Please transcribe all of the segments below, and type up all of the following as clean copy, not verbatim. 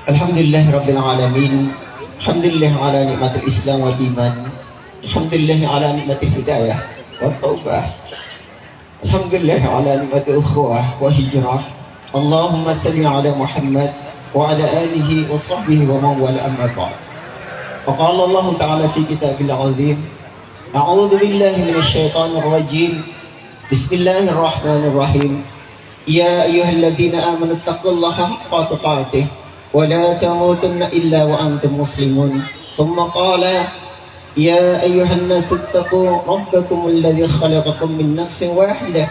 Alhamdulillah Rabbil Alamin. Alhamdulillah ala nikmatil Islam wal iman. Alhamdulillah ala nikmatil hidayah wa taubah. Alhamdulillah ala nikmatil ukhuwah wa hijrah. Allahumma salli ala Muhammad wa ala alihi wa sahbihi wa man wala amma ba'd. Wa qala Allah ta'ala fi kitabil azim. A'udzu billahi minasy syaithanir rajim. Bismillahirrahmanirrahim. Ya ayyuhalladzina amanu taqullaha haqqa tuqatih wa la tamutunna illa wa antum muslimun. Thumma qala ya ayyuhan nasu ittaqu rabbakum alladzi khalaqakum min nafsin wahidah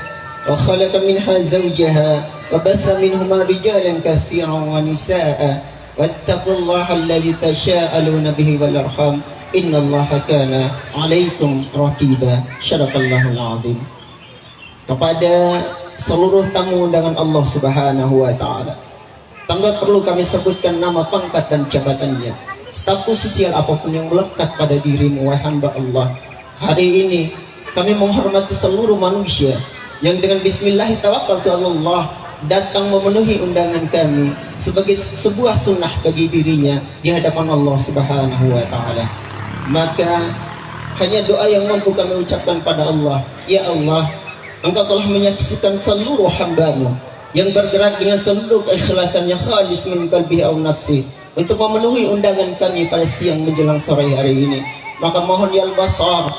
wa khalaqa minha zawjaha wa batha minhuma rijalan katsiran wa nisaa'a wattaqullaha alladzi tasaaluna bihi wal arham innallaha kana 'alaikum raqiba. Syaraqallahul 'azim. Kepada seluruh tamu undangan Allah Subhanahu wa taala, tanpa perlu kami sebutkan nama, pangkat dan jabatannya, status sosial apapun yang melekat pada dirimu wahai hamba Allah. Hari ini kami menghormati seluruh manusia yang dengan bismillahirrahmanirrahim datang memenuhi undangan kami sebagai sebuah sunnah bagi dirinya di hadapan Allah Subhanahu wa taala. Maka hanya doa yang mampu kami ucapkan pada Allah. Ya Allah, Engkau telah menyaksikan seluruh hamba-Mu yang bergerak dengan seluruh keikhlasan yang khalis min qalbi aw nafsi untuk memenuhi undangan kami pada siang menjelang sore hari ini. Maka mohon ya al-basar,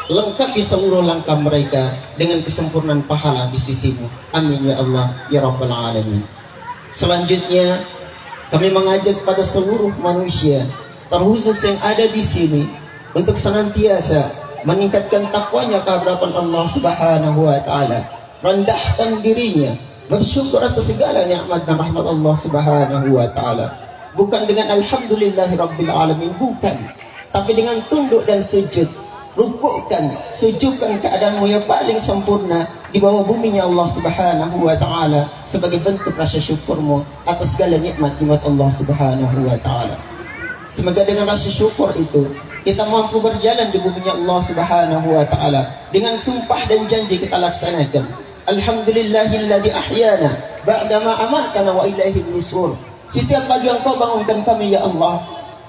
lengkapi seluruh langkah mereka dengan kesempurnaan pahala di sisi-Mu. Amin ya Allah ya Rabbal Alamin. Selanjutnya kami mengajak pada seluruh manusia, terkhusus yang ada di sini, untuk senantiasa meningkatkan takwanya kehadapan Allah Subhanahu wa taala, rendahkan dirinya, bersyukur atas segala nikmat dan rahmat Allah Subhanahu wa taala. Bukan dengan alhamdulillahi rabbil alamin, bukan, tapi dengan tunduk dan sujud. Rukukkan, sujudkan keadaanmu yang paling sempurna di bawah buminya Allah Subhanahu wa taala sebagai bentuk rasa syukurmu atas segala nikmat-nikmat Allah Subhanahu wa taala. Semoga dengan rasa syukur itu kita mampu berjalan di buminya Allah Subhanahu wa taala dengan sumpah dan janji kita laksanakan. Alhamdulillahilladzi ahyana ba'dama amatana wa ilaihin nusur. Setiap pagi Engkau bangunkan kami ya Allah,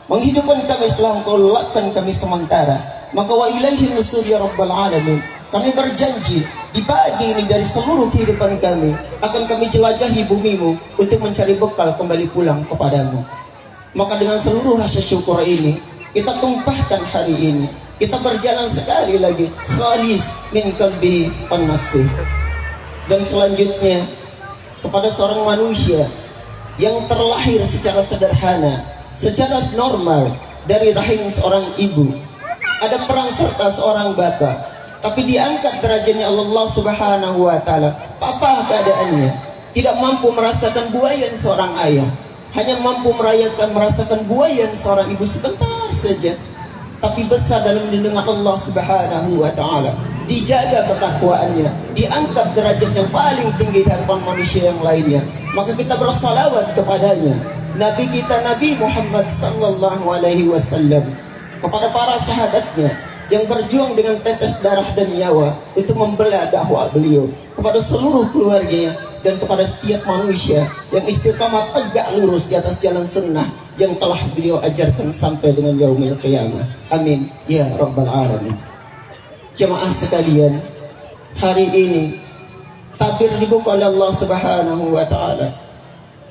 menghidupkan kami setelah Engkau lelapkan kami sementara. Maka wa ilaihin nusur ya Rabbal Alamin. Kami berjanji di pagi ini dari seluruh kehidupan kami akan kami jelajahi bumimu untuk mencari bekal kembali pulang kepadamu. Maka dengan seluruh rasa syukur ini kita tumpahkan hari ini, kita berjalan sekali lagi khalis min qalbi wan nafsi. Dan selanjutnya kepada seorang manusia yang terlahir secara sederhana, secara normal dari rahim seorang ibu, ada peran serta seorang bapak, tapi diangkat derajatnya Allah Subhanahu wa taala. Apa keadaannya? Tidak mampu merasakan buayan seorang ayah, hanya mampu merasakan buayan seorang ibu sebentar saja, tapi besar dalam lindungan Allah Subhanahu wa taala. Dijaga ketakwaannya, diangkat derajat yang paling tinggi di hadapan manusia yang lainnya. Maka kita bersalawat kepadanya, Nabi kita Nabi Muhammad sallallahu alaihi wasallam, kepada para sahabatnya yang berjuang dengan tetes darah dan nyawa untuk membela dakwah beliau, kepada seluruh keluarganya, dan kepada setiap manusia yang istiqamah tegak lurus di atas jalan sunnah yang telah beliau ajarkan sampai dengan yaumil qiyamah. Amin ya Rabbal Alamin. Jemaah sekalian, hari ini tabir dibuka oleh Allah Subhanahu wa taala.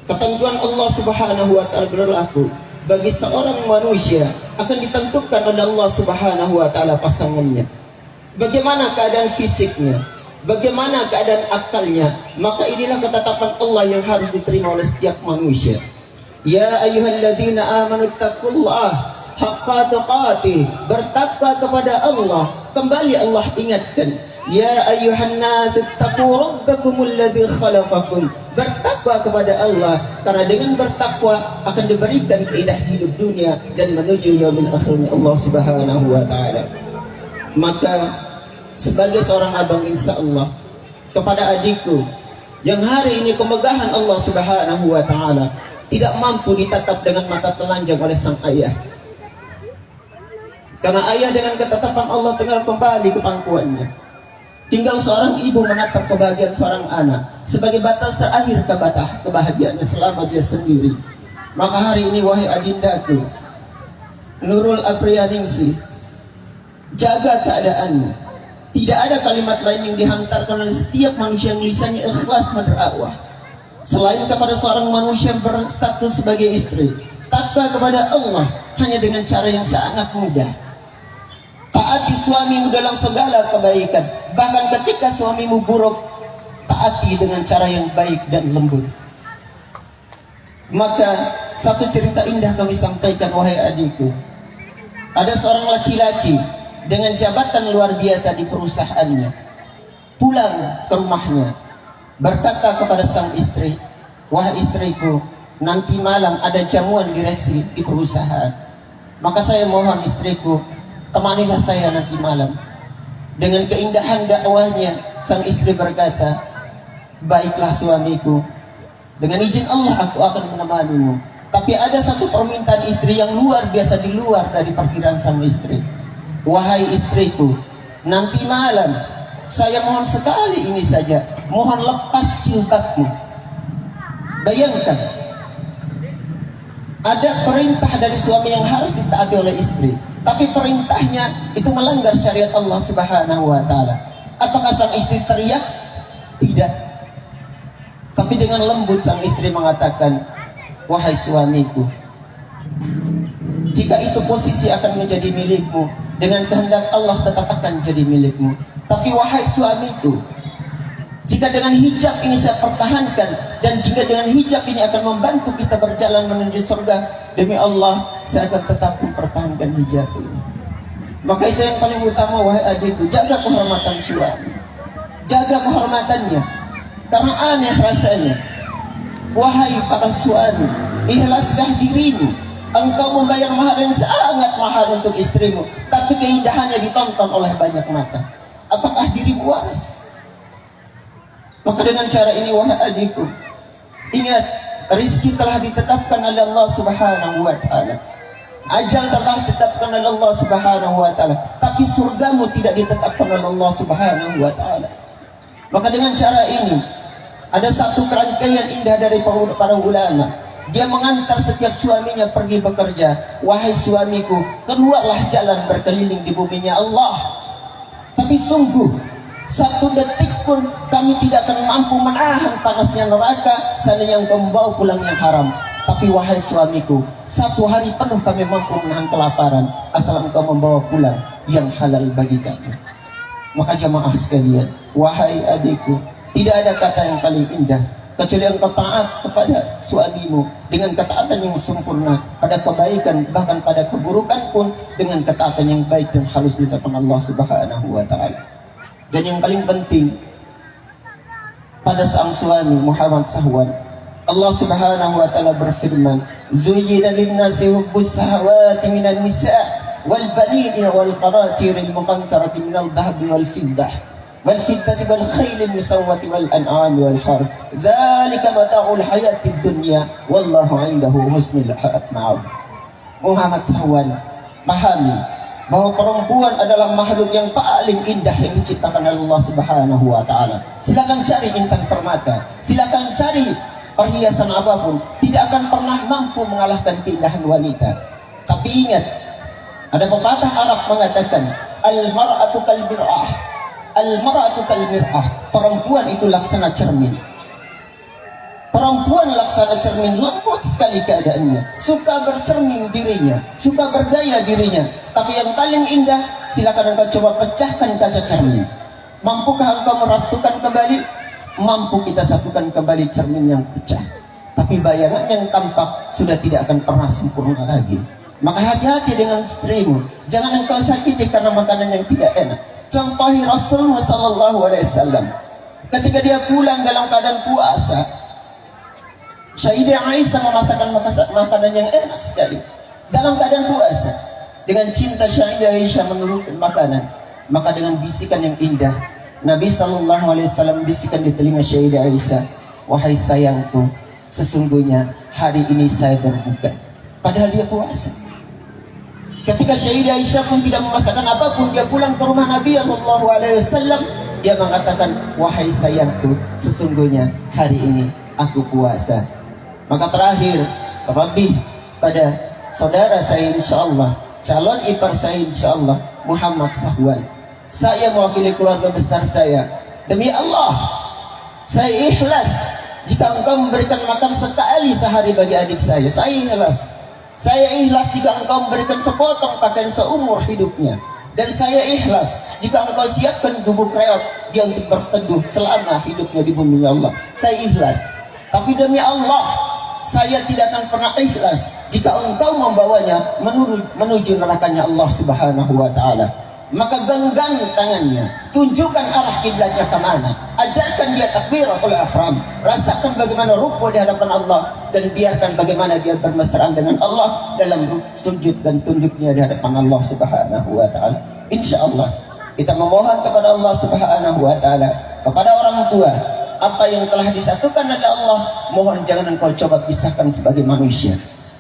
Ketentuan Allah Subhanahu wa taala berlaku bagi seorang manusia akan ditentukan oleh Allah Subhanahu wa taala pasangannya. Bagaimana keadaan fisiknya, bagaimana keadaan akalnya, maka inilah ketetapan Allah yang harus diterima oleh setiap manusia. Ya ayyuhalladzina amanu taqullaha haqqa tuqatih, bertakwa kepada Allah. Kembali Allah ingatkan, ya ayyuhan nas taqu rabbakumul ladzi khalaqakum, bertakwa kepada Allah, karena dengan bertakwa akan diberikan keindahan hidup dunia dan menuju yaumil akhir Allah Subhanahu wa taala. Maka sebagai seorang abang, insya Allah, kepada adikku yang hari ini kemegahan Allah Subhanahu wa taala tidak mampu ditatap dengan mata telanjang oleh sang ayah, karena ayah dengan ketetapan Allah tinggal kembali ke pangkuannya. Tinggal seorang ibu menatap kebahagiaan seorang anak sebagai batas terakhir kebahagiaannya selama dia sendiri. Maka hari ini wahai adindaku Nurul Aprianingsih, jaga keadaanmu. Tidak ada kalimat lain yang dihantarkan oleh setiap manusia yang lisannya ikhlas berdakwah selain kepada seorang manusia berstatus sebagai istri. Takwa kepada Allah hanya dengan cara yang sangat mudah. Taati suamimu dalam segala kebaikan. Bahkan ketika suamimu buruk, taati dengan cara yang baik dan lembut. Maka satu cerita indah kami sampaikan wahai adikku. Ada seorang laki-laki dengan jabatan luar biasa di perusahaannya, pulang ke rumahnya, berkata kepada sang istri, wahai istriku, nanti malam ada jamuan direksi di perusahaan. Maka saya mohon istriku, temanilah saya nanti malam. Dengan keindahan dakwahnya, sang istri berkata, baiklah suamiku, dengan izin Allah aku akan menemanimu. Tapi ada satu permintaan istri yang luar biasa, di luar dari perkiraan sang istri. Wahai istriku, nanti malam saya mohon sekali ini saja, mohon lepas jilbabmu. Bayangkan, ada perintah dari suami yang harus ditaati oleh istri, tapi perintahnya itu melanggar syariat Allah Subhanahu wa taala. Apakah sang istri teriak? Tidak. Tapi dengan lembut sang istri mengatakan, wahai suamiku, jika itu posisi akan menjadi milikmu, dengan kehendak Allah tetap akan jadi milikmu. Tapi wahai suamiku, jika dengan hijab ini saya pertahankan, dan jika dengan hijab ini akan membantu kita berjalan menuju surga, demi Allah saya akan tetap mempertahankan hijab ini. Maka itu yang paling utama wahai adikku, jaga kehormatan suami, jaga kehormatannya. Karena aneh rasanya, wahai para suami, ikhlaskah dirimu? Engkau membayar mahar yang sangat mahal untuk istrimu, tapi keindahannya ditonton oleh banyak mata. Apakah dirimu waras? Maka dengan cara ini wahai adikku, ingat, rizki telah ditetapkan oleh Allah Subhanahu wa taala. Ajal telah ditetapkan oleh Allah Subhanahu wa taala, tapi surgamu tidak ditetapkan oleh Allah Subhanahu wa taala. Maka dengan cara ini ada satu kerangkaian indah dari para ulama. Dia mengantar setiap suaminya pergi bekerja. Wahai suamiku, keluarlah jalan berkeliling di buminya Allah. Tapi sungguh, satu detik pun kami tidak akan mampu menahan panasnya neraka seandainya engkau membawa pulang yang haram. Tapi wahai suamiku, satu hari penuh kami mampu menahan kelaparan asal engkau membawa pulang yang halal bagi kami. Maka jamaah sekalian, wahai adikku, tidak ada kata yang paling indah kecuali engkau taat kepada suamimu dengan ketaatan yang sempurna, pada kebaikan bahkan pada keburukan pun dengan ketaatan yang baik dan halus di depan Allah Subhanahu wa taala. Dan yang paling penting pada sang suami Muhammad Sahwan, Allah Subhanahu wa taala berfirman, "Zuyyina lin-nasi hubbus shahawati minan nisa' wal banina wal qanatiril muqantarati minal dhahabi wal fiddah wal fiddati wal khailil musawwati wal an'ami wal harth. Dzalika mata'ul hayatid dunya wallahu 'indahu husnul ma'ab." Muhammad Sahwan pahami bahwa perempuan adalah makhluk yang paling indah yang diciptakan oleh Allah Subhanahu wa taala. Silakan cari intan permata, silakan cari perhiasan apapun, tidak akan pernah mampu mengalahkan keindahan wanita. Tapi ingat, ada pepatah Arab mengatakan, al-mar'atu kal mir'ah. Al-mar'atu kal mir'ah. Perempuan itu laksana cermin. Perempuan laksana cermin, lembut sekali keadaannya, suka bercermin dirinya, suka bergaya dirinya. Tapi yang paling indah, silakan engkau coba pecahkan kaca cermin. Mampukah engkau meratukan kembali? Mampu kita satukan kembali cermin yang pecah, tapi bayangan yang tampak sudah tidak akan pernah sempurna lagi. Maka hati-hati dengan istrimu, jangan engkau sakiti karena makanan yang tidak enak. Contohi Rasulullah SAW ketika dia pulang dalam keadaan puasa, Sayyidah Aisyah memasakkan makanan yang enak sekali dalam keadaan puasa. Dengan cinta Sayyidah Aisyah menurunkan makanan, maka dengan bisikan yang indah Nabi SAW bisikan di telinga Sayyidah Aisyah, "Wahai sayangku, sesungguhnya hari ini saya berbuka." Padahal dia puasa. Ketika Sayyidah Aisyah pun tidak memasakkan apapun, dia pulang ke rumah Nabi SAW, dia mengatakan, "Wahai sayangku, sesungguhnya hari ini aku puasa." Maka terakhir terlebih pada saudara saya insyaallah, calon ipar saya insyaallah, Muhammad Sahwan. Saya mewakili keluarga besar saya, demi Allah saya ikhlas jika engkau memberikan makan sekali sehari bagi adik saya ikhlas. Saya ikhlas jika engkau memberikan sepotong pakaian seumur hidupnya. Dan saya ikhlas jika engkau siapkan gubuk reot dia untuk berteduh selama hidupnya di bumi Allah. Saya ikhlas. Tapi demi Allah, saya tidak akan pernah ikhlas jika engkau membawanya menuju nerakanya Allah Subhanahu wa Ta'ala. Maka genggam tangannya, tunjukkan arah kiblatnya kemana, ajarkan dia takbiratul ihram, rasakan bagaimana ruku di hadapan Allah, dan biarkan bagaimana dia bermesraan dengan Allah dalam sujud dan tunduknya di hadapan Allah Subhanahu wa Ta'ala. Insyaallah kita memohon kepada Allah Subhanahu wa Ta'ala, kepada orang tua, apa yang telah disatukan oleh Allah, mohon jangan engkau coba pisahkan sebagai manusia.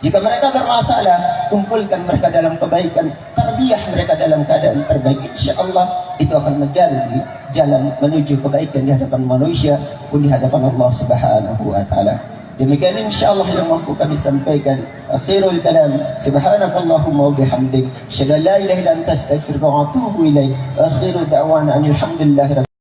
Jika mereka bermasalah, kumpulkan mereka dalam kebaikan, tarbiyah mereka dalam keadaan terbaik. InsyaAllah itu akan menjadi jalan menuju kebaikan di hadapan manusia pun di hadapan Allah Subhanahu wa Ta'ala. Demikian insyaallah yang mampu kami sampaikan. Akhirul kalam, subhanakallahumma wa bihamdik, asyhadu an la ilaha illa anta, astaghfiruka wa atubu ilaik. Akhiru da'wana alhamdulillahi